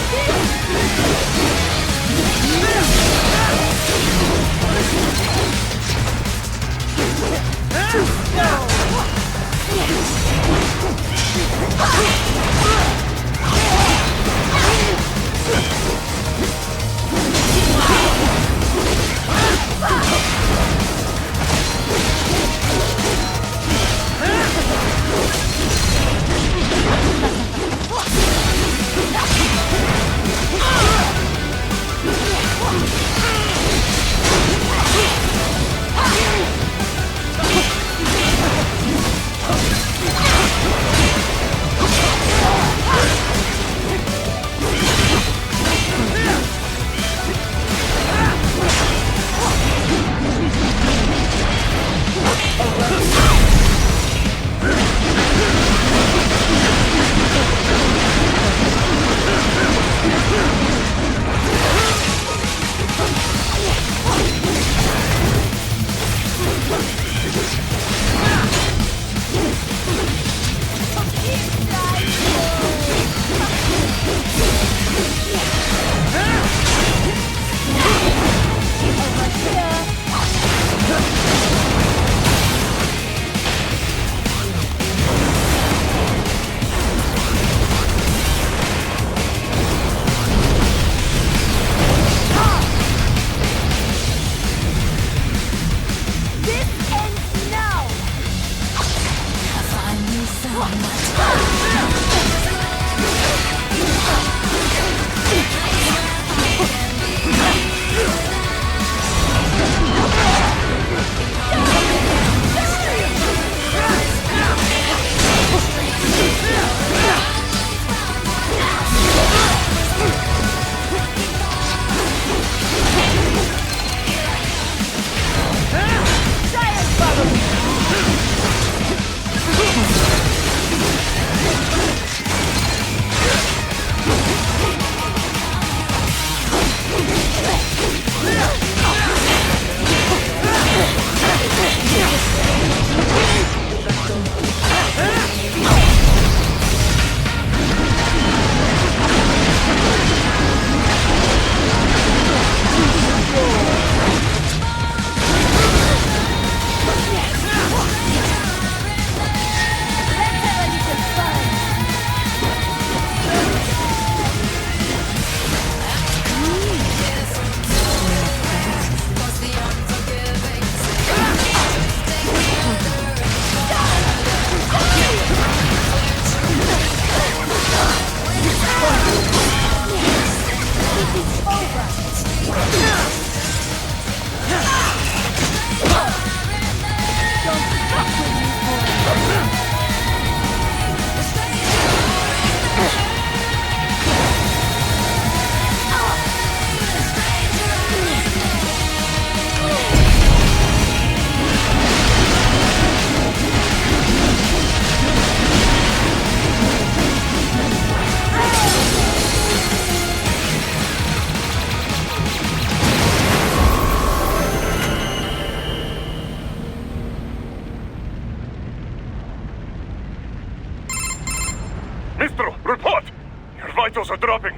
Commandos are dropping.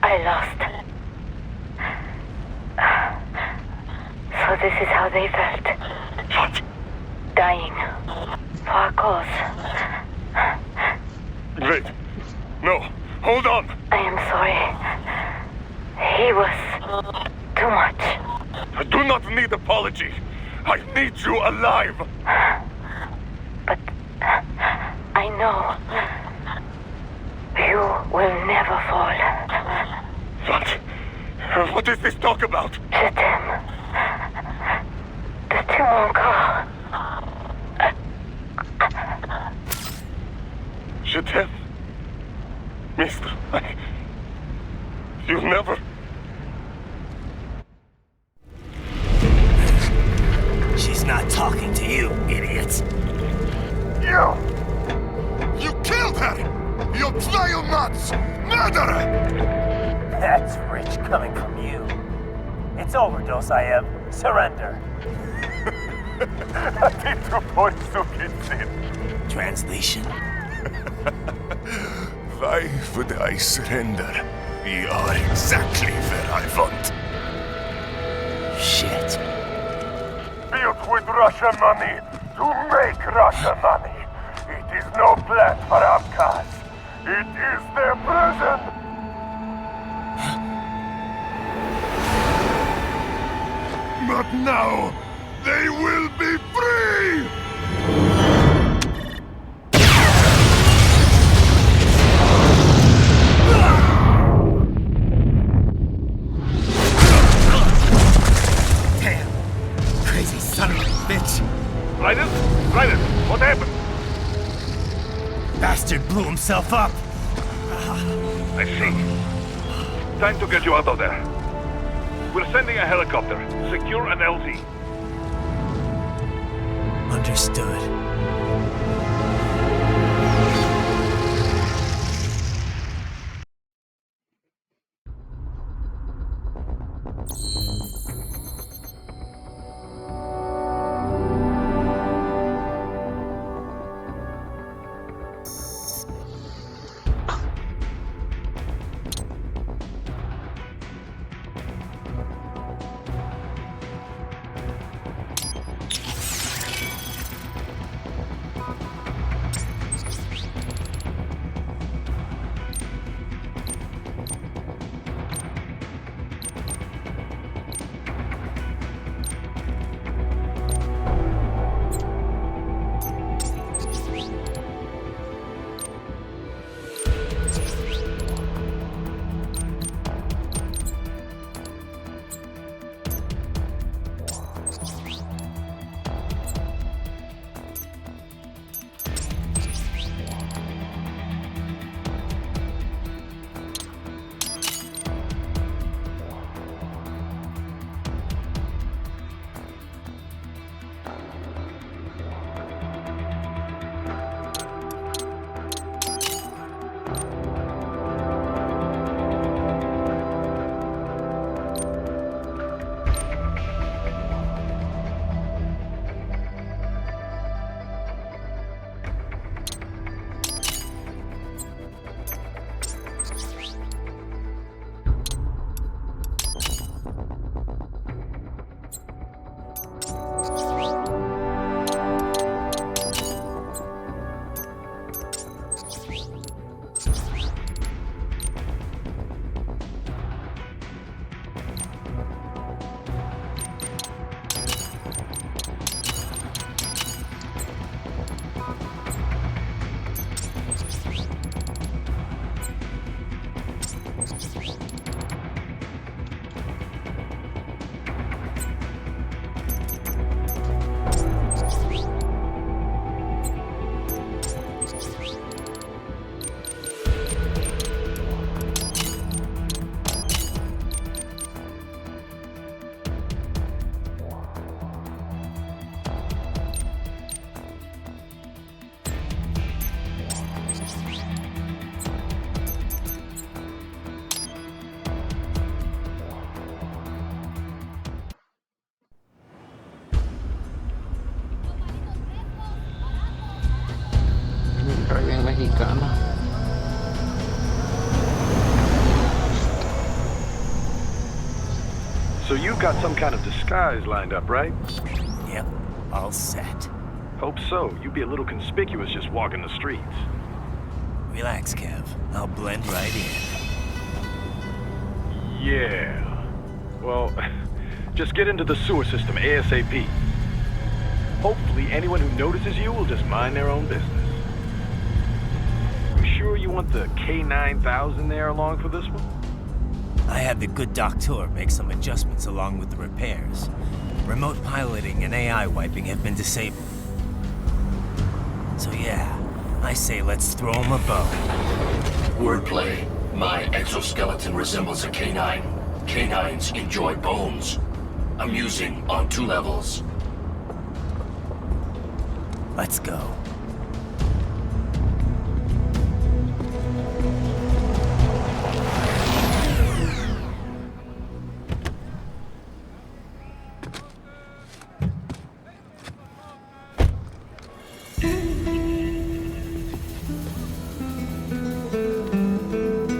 I lost. So this is how they felt. What? Dying. For a cause. Wait. No. Hold on. I am sorry. He was too much. I do not need apology. I need you alive. But I know you will never fall. What? What is this talk about? Je t'aime. De tout mon corps. Je t'aime. Mister, you never... She's not talking to you, idiot. You killed her! You vile nuts! Murderer! That's rich coming from you. It's overdose, I am. Surrender. Translation. Why would I surrender? You are exactly where I want. Shit. Built with Russian money to make Russian money. It is no plan for outcasts. It is their prison. But now, they will be free! Damn! Crazy son of a bitch! Raiden? Raiden, what happened? Bastard blew himself up! I see. Time to get you out of there. We're sending a helicopter. Secure an LZ. Understood. got some kind of disguise lined up, right? Yep, all set. Hope so. You'd be a little conspicuous just walking the streets. Relax, Kev. I'll blend right in. Yeah. Well, just get into the sewer system ASAP. Hopefully anyone who notices you will just mind their own business. You sure you want the K9000 there along for this one? I had the good doctor make some adjustments along with the repairs. Remote piloting and AI wiping have been disabled. So yeah, I say let's throw him a bone. Wordplay. My exoskeleton resembles a canine. Canines enjoy bones. Amusing on 2 levels. Let's go.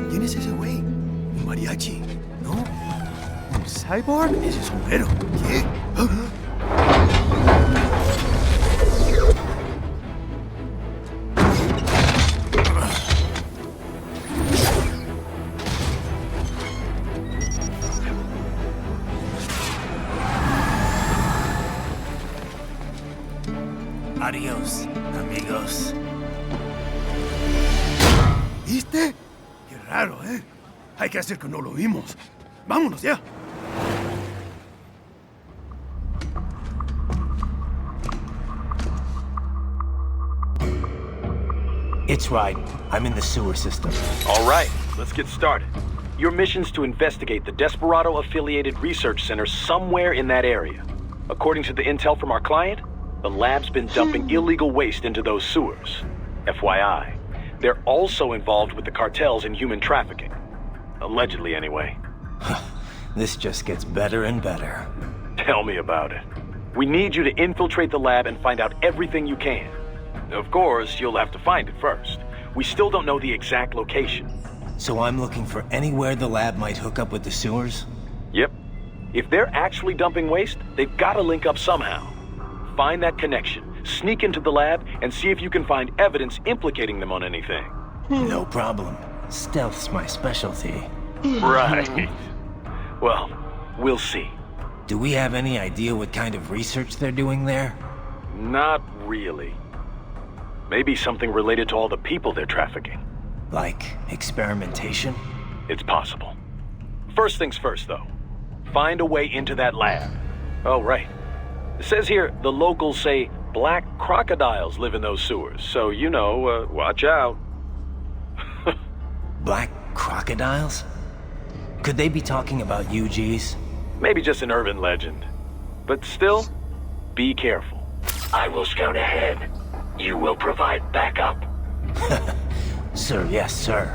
¿Quién es ese güey? ¿Un mariachi? ¿No? ¿Un cyborg? Ese sombrero. ¿Qué? Adiós, amigos. ¿Viste? Qué raro, ¿eh? Hay que hacer que no lo vimos. Vámonos ya. It's right. I'm in the sewer system. All right, let's get started. Your mission's to investigate the Desperado-affiliated research center somewhere in that area. According to the intel from our client, the lab's been dumping illegal waste into those sewers. FYI, they're also involved with the cartels in human trafficking. Allegedly, anyway. This just gets better and better. Tell me about it. We need you to infiltrate the lab and find out everything you can. Of course, you'll have to find it first. We still don't know the exact location. So I'm looking for anywhere the lab might hook up with the sewers? Yep. If they're actually dumping waste, they've got to link up somehow. Find that connection, sneak into the lab, and see if you can find evidence implicating them on anything. No problem. Stealth's my specialty. Right. Well, we'll see. Do we have any idea what kind of research they're doing there? Not really. Maybe something related to all the people they're trafficking. Like experimentation? It's possible. First things first, though. Find a way into that lab. Oh, right. It says here the locals say black crocodiles live in those sewers, so, you know, watch out. Black crocodiles? Could they be talking about UGs? Maybe just an urban legend. But still, be careful. I will scout ahead. You will provide backup. Sir, yes, sir.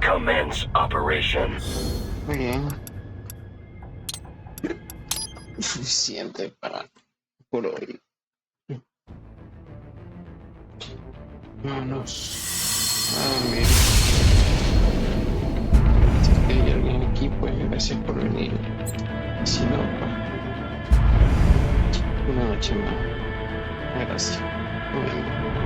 Commence operation. Muy bien. Suficiente por hoy. Vámonos a dormir. Si hay alguien aquí, pues gracias por venir. Si no, pues una noche más. Gracias. Nos vemos.